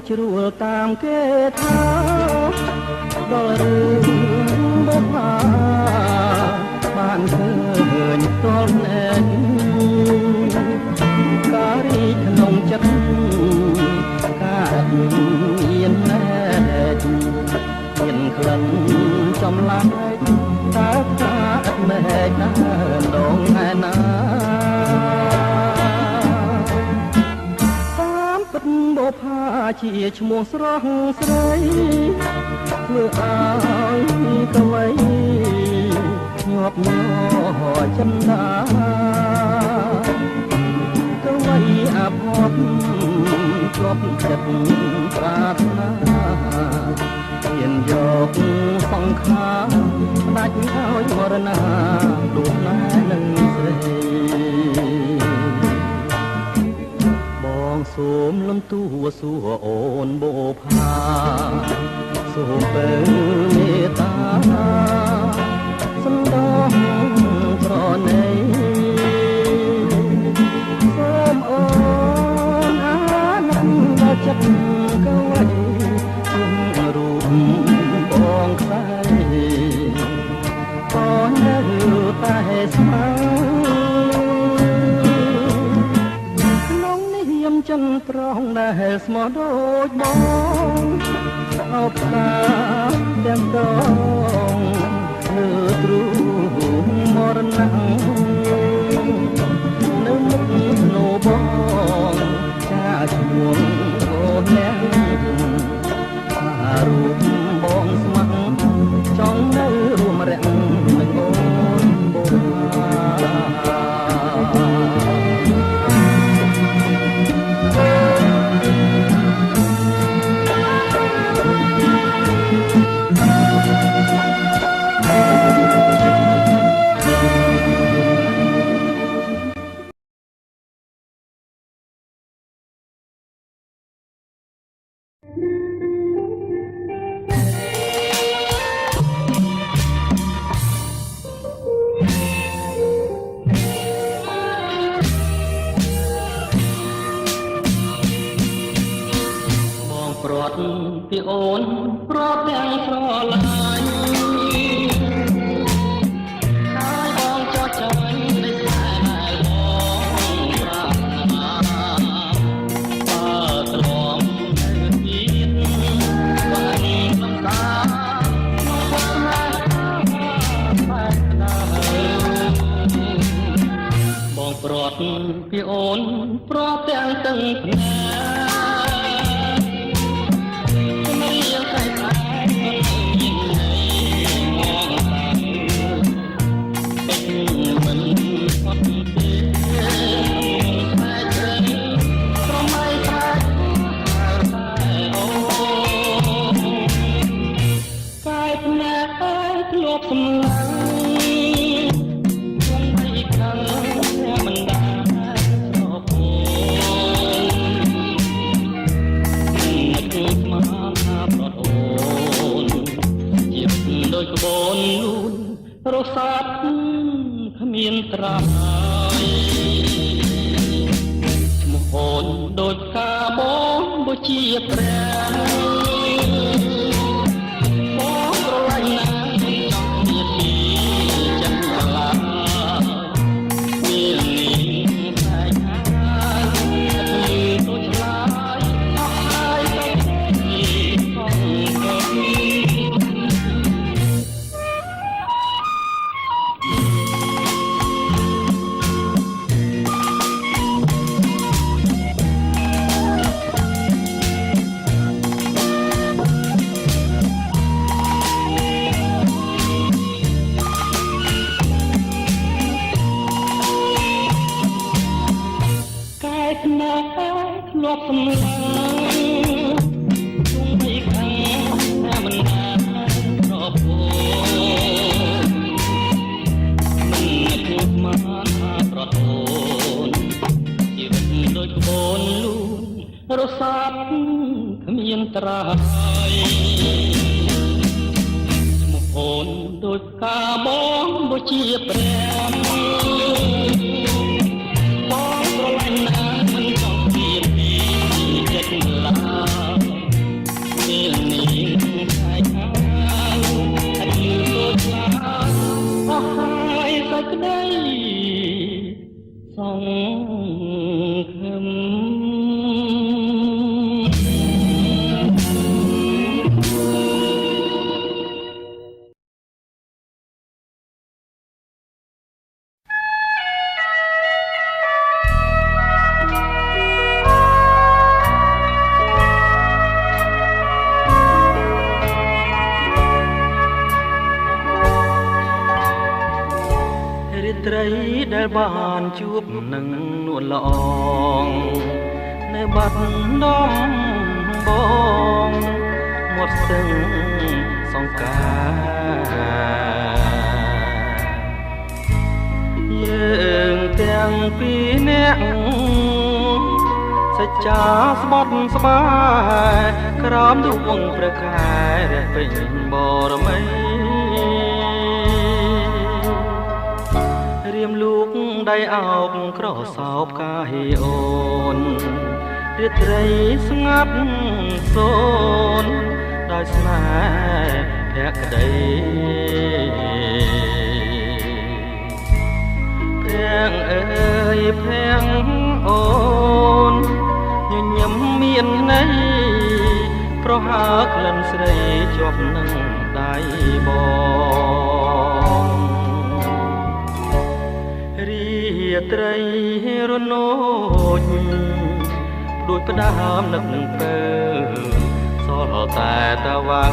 ជ្រួលតាមគេថាដល់រឿងបុប្ផាបានឃើញផ្ទាល់ភ្នែកការីក្នុងចិត្តការមានណែតមានក្លិនចំឡាយតើថាអត់មែកណាដងឯណាតាមពិតបុប្ផាជាឈ្មោះស្រស់ស្រីធ្វើឲ្យកវីញាប់ញ័រចិន្តាកវីអភ័ព្វជាប់ចិត្តប្រាថ្នាហ៊ានយកសង្ខារផ្ដាច់ឲ្យមរណាដួលណានឹងស្រីបងសូមលំទួសួរអូនបុប្ផាសូមបើមេត្តាសំដងប្រណីសូមអូនអាណិតដល់ចិត្តកវីជុំរូបបងខ្សែក៏នៅតែស្មៅក្នុងនាមចិនត្រង់ដែលស្មោះដូចបងអបតាទាំងដងធ្វើទ្រូងមរណៈនៅមុខស្នូបងចាឈ្មោះអូនអ្នករូបបងស្ម័គ្រចង់នៅរួមរៈនឹងអូនបុប្ផាពីអូនប្រត់ទាំងស្រឡាញ់ហើយបងចោះចាញ់នៃស្នេហ៍ដែលបងប្រាថ្នាបើទ្រាំនៅទៀតបានលំដាមកស្នេហ៍បែបណាបងប្រត់ពីអូនប្រត់ទាំងទឹកភ្នែករសាត់គ្មានត្រាយឈ្មោះអូនដូចកាបងបុជាព្រះបងស្រឡាញ់ណាស់ចង់មានពីចិត្តឡាមាននេះស្នេហាគឺទៅឆ្លាយអស់ហើយទៅទីផងទៅធ្លាប់សម្លឹងជុំពីខាងតែមិនបានប្រពន្ធមិនជួបមកប្រទនជីវិតដូចក្បូនលូនរសាត់គ្មានត្រាយឈ្មោះអូនដូចកាបងបុជាព្រះបងស្រឡាញ់ណាស់មិនចង់ពីចិត្តឡា បានជួបនឹងនួនល្អងនៅបាត់ដំបងមាត់ស្ទឹងសង្ការយើងទាំងពីរនាក់សច្ចាស្បត់ស្បាយក្រោមដួងព្រះខែរះពេញបរមីរៀមលូកដៃអោបក្រសោបកាហេអូនរាត្រីស្ងាត់សូនដោយស្នេហ៍ភក្តីភាំងអើយភាំងអូនញញឹមមានន័យប្រហើក្លិនស្រីជាប់នឹងដៃបងរាត្រីរនោចដូចផ្ដើមនឹកនឹងពើសល់តែតវ៉ា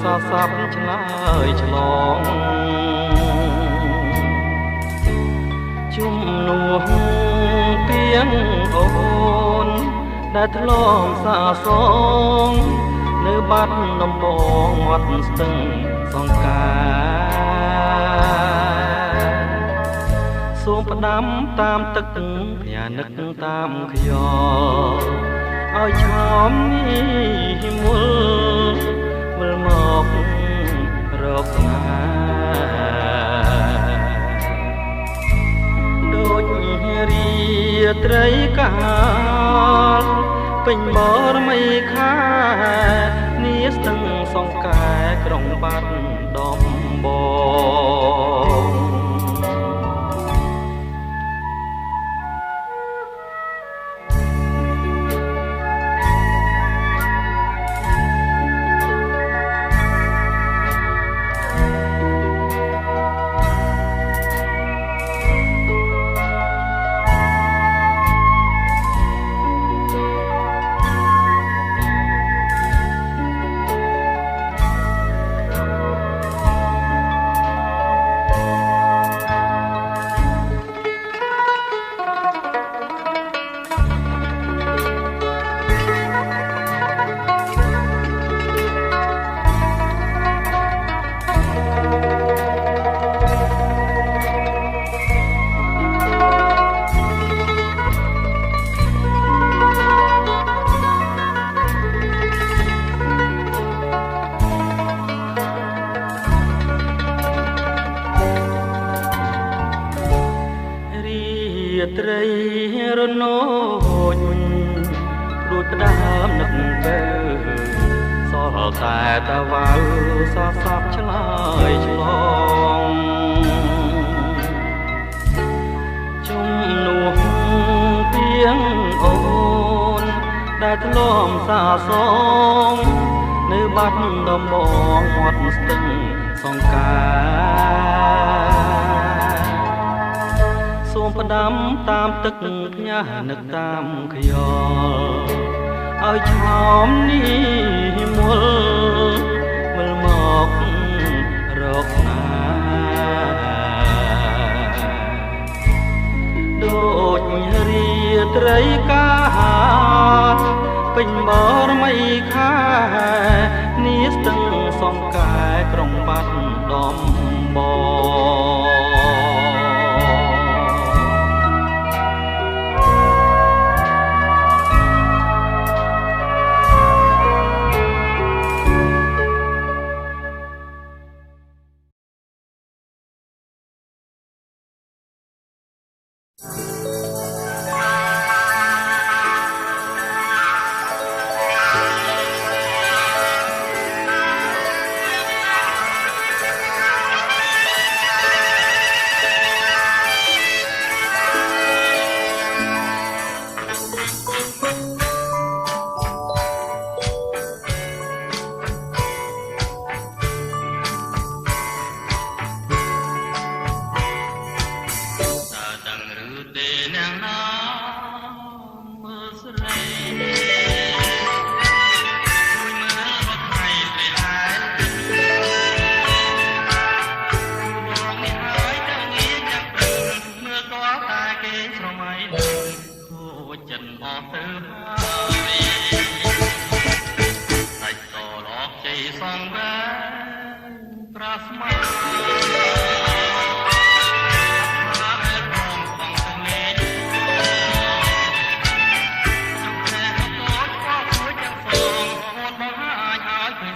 សស័ព្ទឆ្លើយឆ្លងជុំនោះទៀងអូនដែលធ្លាប់សាសងនៅបាត់ដំបងមាត់ស្ទឹងសង្ការសូមផ្ដាំតាមទឹកផ្ញើនឹកតាមខ្យល់ឲ្យឆោមនេះមុលវិលមករកស្នេហ៍ដូចរាត្រីកាលពេញបរមីខានាស្ទឹងសង្កែក្រុងបាត់ដំបងត្រីរនោចដូចផ្ដើមនឹកទៅសល់តែតវ៉ាសស័ព្ទឆ្លើយឆ្លងជុំនោះទៀងអូនដែលធ្លាប់សាសងនៅបាត់ដំបងមាត់ស្ទឹងសង្ការសូមផ្ដាំតាមទឹកផ្ញើនឹកតាមខ្យល់ឲ្យឆោមនេះមុលវិលមករកស្នេហ៍ដូចរាត្រីកាលពេញបរមីខានាស្ទឹងសង្កែក្រុងបាត់ដំបង សងវែងប្រាស្មា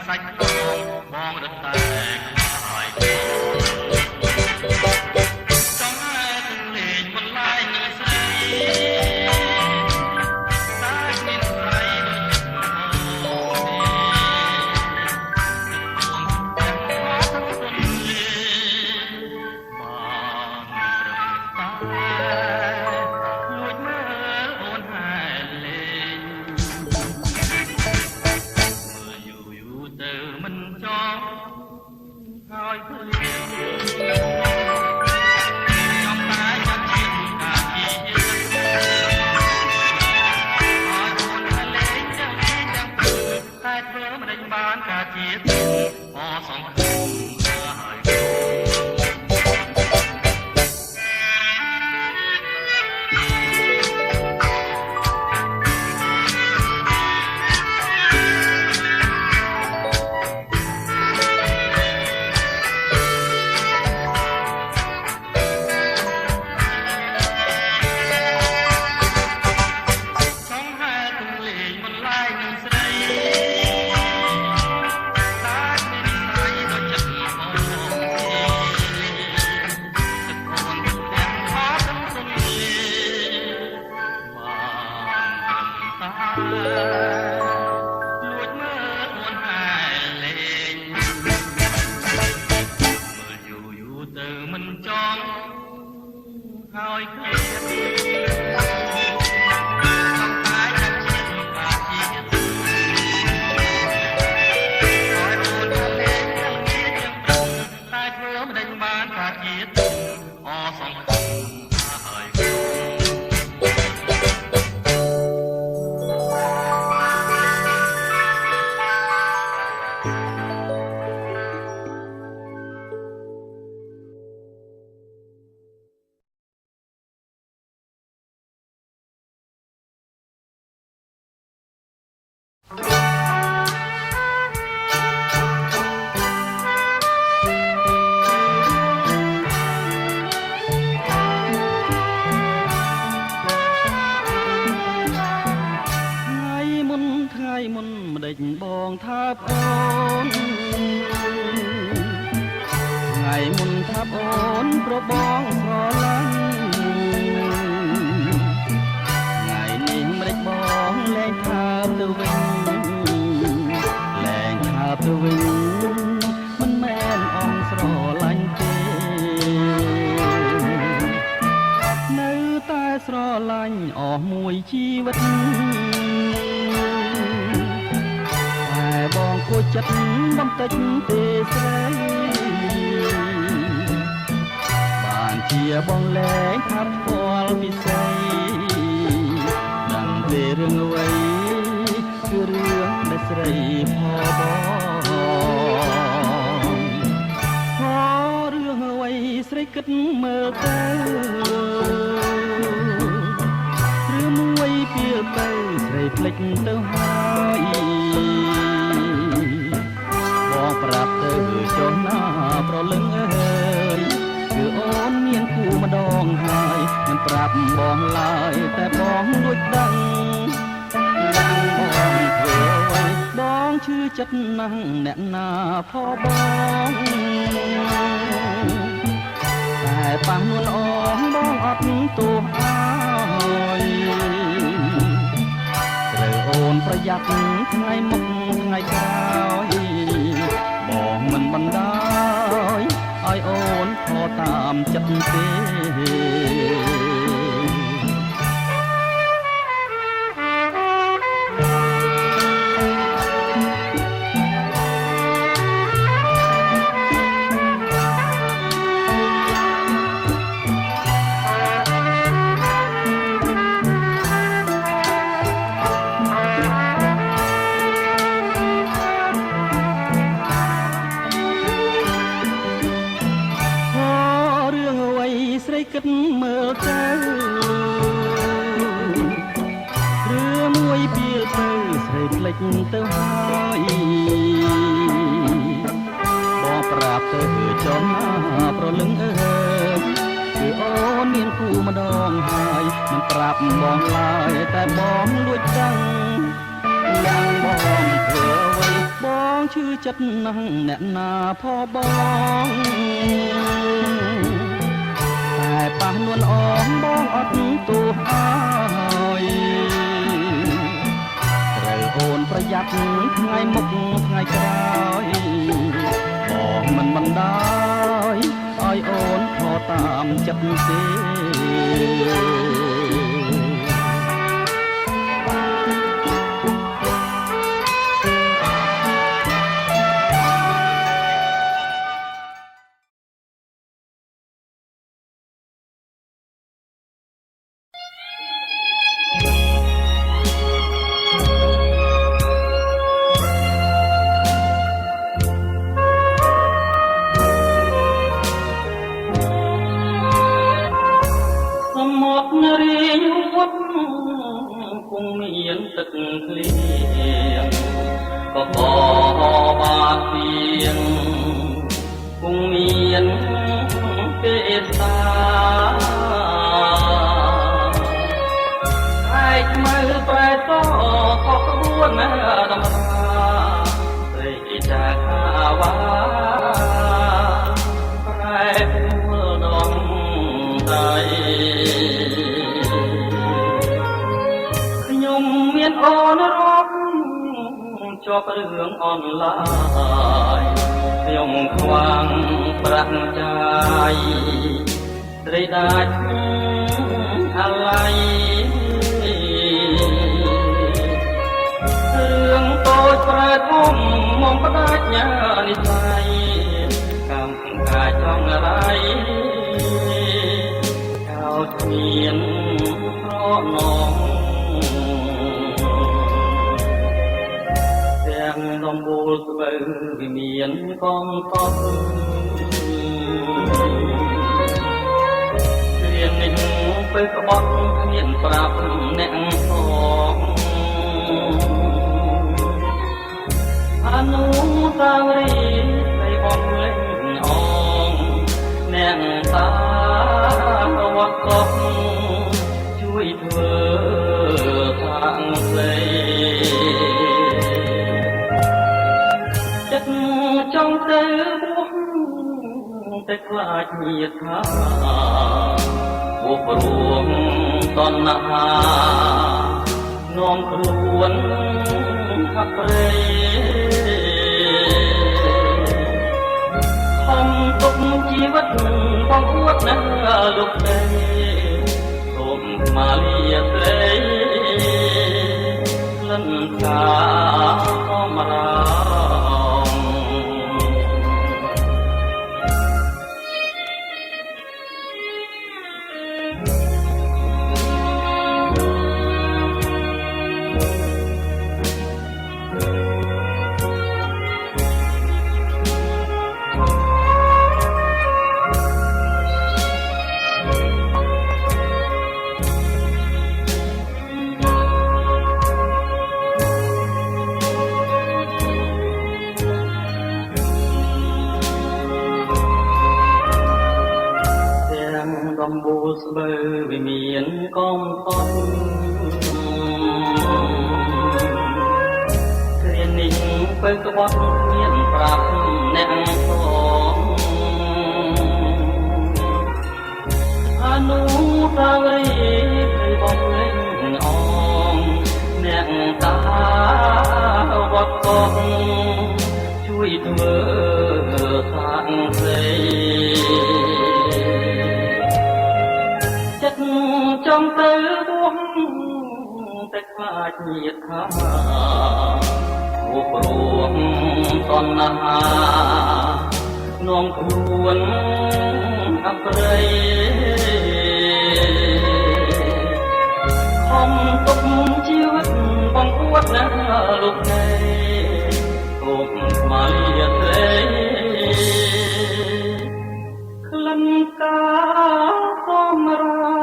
សាច់បងរត់តែខ្លាយចង់ឲ្យទាំងលេងបន្លាយនឹងស្រីតែមានស្រីដូចទាំងមកទាំងគុណលេបានត្រឹមតែលួចមើលអូនហែលេងទៅមិនចង់ហើយភ្លេចចង់តែចាំជាការជាហើយអូនតែលេងចាំតែធ្វើមិនដេញបានការជាអសង្ឃឹមហើយហើយឃ្លាតសំតែចាំជាតិការជាហើយអូនថាលេងទាំងនេះទាំងព្រឹកតែធ្វើមិនដេញបានការជាតិអសង្ឃឹមហើយមុនម្ដេចបងថាអូនថ្ងៃមុនថាអូនប្របងស្រឡាញ់ថ្ងៃនេះម្ដេចបងលែងថាទៅវិញលែងថាទៅវិញមិនមែនអងស្រឡាញ់ទេនៅតែស្រឡាញ់អស់មួយជីវិតបងគួរចិត្តបន្តិចទេស្រីបានជាបងលែងថាផ្ទាល់ពិសីដឹងទេរឿងអ្វីគឺរឿងដែលស្រីផបងរឿងអ្វីស្រីគិតមើលទៅឬមួយពេលទៅស្រីភ្លេចទៅហើយបងប្រាប់ទៅចុះណាប្រលឹងអើយគឺអូនមានគូម្ដងហើយមិនប្រាប់បងឡើយតែបងលួចដឹងបងធ្វើអ្វីបងឈឺចិត្តណាស់អ្នកណាផបងតែប៉ះនួនអងបងអត់ទោសអើយត្រូវអូនប្រយ័ត្នថ្ងៃមុខថ្ងៃក្រោយបងមិនបណ្ដោយឲ្យអូនខកតាមចិត្តទេ ស្រី ប្រាប់បងឡើយតែបងលួចដឹងយ៉ាងបងធ្វើអ្វីបងឈឺចិត្តណាស់អ្នកណាផបងតែប៉ះនួនអងបងអត់ទោសហើយត្រូវអូនប្រយ័ត្នថ្ងៃមុខថ្ងៃក្រោយបងមិនបណ្ដោយឲ្យអូនខកតាមចិត្តទេ សមុទ្ររាយវត្តគង់មានទឹកភ្លៀងក៏បបាទៀងគង់មានទេសាឯកមើលប្រែតក៏ក្បួនដំរាព្រៃចាខាវ៉ាប្រែពួលដងដៃខ្ញុំមានអូនរាប់ជាប់រឿងអនឡាញខ្ញុំខ្វាំងប្រាក់ចាយត្រីដាច់អាឡ័យរឿងតូចប្រែធំមកផ្ដាច់ញ៉ានិស័យកម្មការចង់រៃចោលគ្មានប្រណងទាំងដំបូលស្បូវវិមានកងកប់រៀននេះពេលក្បត់គ្មានប្រាប់អ្នកផងអនុស្សាវរីយ៍នៃបងលេងអងអ្នកតាវត្តកប់ជួយធ្វើខាងផ្លេចិត្តចង់ទៅបួសតែខ្លាចញាតថាបួសព្រមតណ្ហានាំខ្លួនហាក់ព្រៃខំទុកជីវិតបងអួតណាស់លោកទេសូមមកលាស្រីលិនកាអមរាដំបូលស្បូវវិមានកងផុតគ្រានេះពេលក្បត់មានប្រាប់អ្នកផងអនុស្សាវរីយ៍ព្រៃបងលេងអងអ្នកតាវត្តកប់ជួយធ្វើខាងផ្សេចិត្តចង់ទៅបួសតែខ្លាចញាតថាបួសព្រមតណ្ហានាំខ្លួនអប្រិយខំទុកជីវិតបងអួតណាស់លោកទេសូមមកលាស្រីក្លិនកាសមរា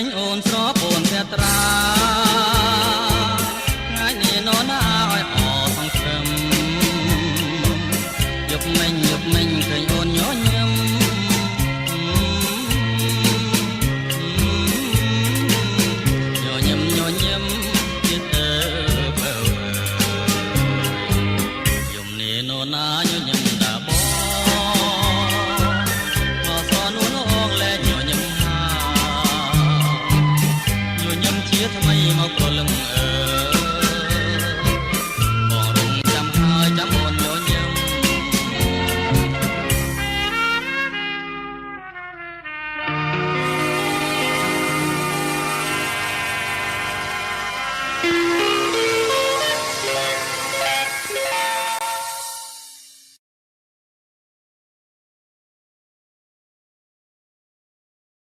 ញអូនស្រពោនព្រះត្រា